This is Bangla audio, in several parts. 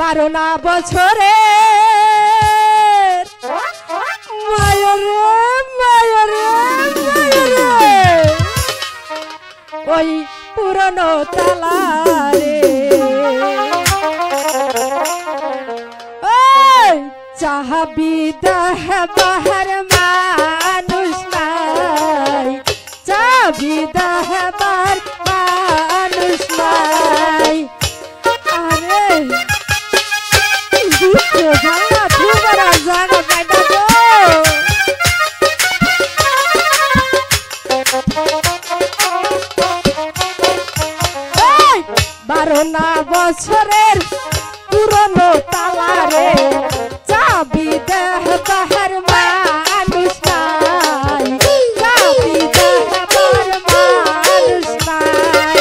12 না বছরে ওই পুরনো তালারে চাহাবি দেহবার মানুষ নাই, চাবি দেহবার মানুষ নাই। আরে জানা তোমার জানা পাইনা গো 12 না বছরের পুরনো তালারে চাবি দেহবার মানুষ নাই, চাবি দেহবার মানুষ নাই।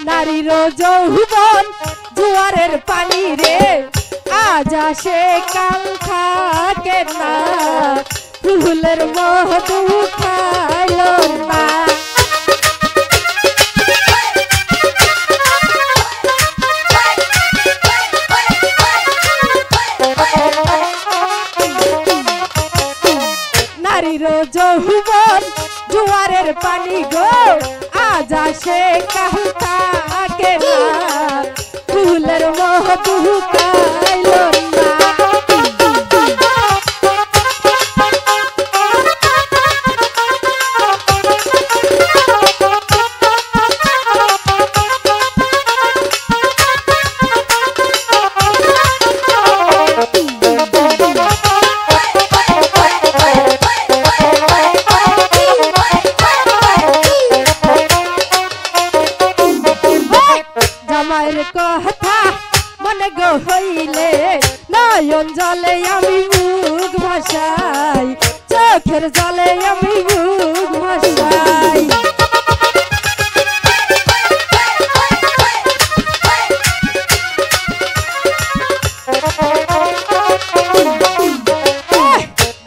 নারীর যৌবন জোয়ারের পানি রে আজ আসে কাল থাকে না, ফুলের মধু খাইল না। নারীর যৌবন জোয়ারের পানি গো আজ আসে কাল থাকে না, ফুলের মধু খাইল না। জামাইয়ের কথা মনে গো হইলে নয়ন জলে আমি মুখ ভাসাই, চোখের জলে আমি মুখ ভাসাই।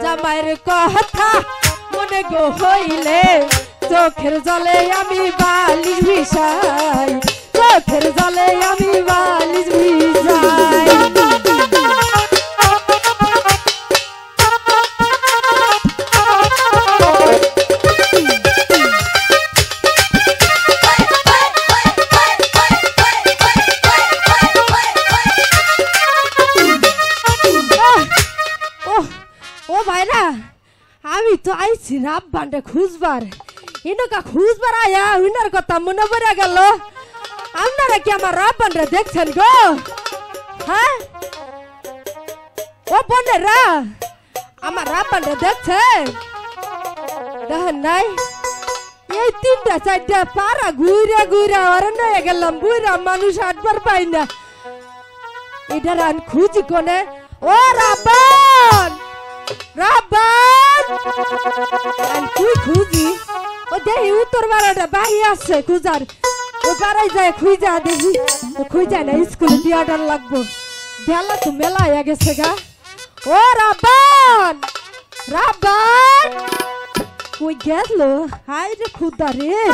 জামাইয়ের কথা মনে গো হইলে চোখের জলে আমি বালিশ ভিসাই, চোখের জলে আমি বালিশ ভিজাই। ও ভাইরা আমি তো আইছি রাব্বানটা খুঁজবার, ইনকা খুঁজবার আয়া উনার কথা মনে পড়ে গেল। আপনারা কি আমার রাব্বানরা দেখছেন গো? হ্যাঁ ও বোনেরা আমার রাব্বানরা দেখছেন? দেখেন নাই এই 3টা 4টা পাড়া ঘুরে ঘুরে অরণ্য হয়ে গেলাম, বুড়া মানুষ হাঁটবার পাই না। এটা রান খুঁজি কোনে। ও রাব্বান রাব্বান তুই খুঁজি ও দেখি উত্তর বাড়াটা বাহি আসছে খুঁজার, ও পাড়াই যায় খুঁজা দেখি খুঁজা না স্কুলে দিয়াটার লাগবো, বেলা তো মেলা হয়ে গেছে গা। ও রাব্বান রাব্বান কই গেল? হাই রে খুদা রে।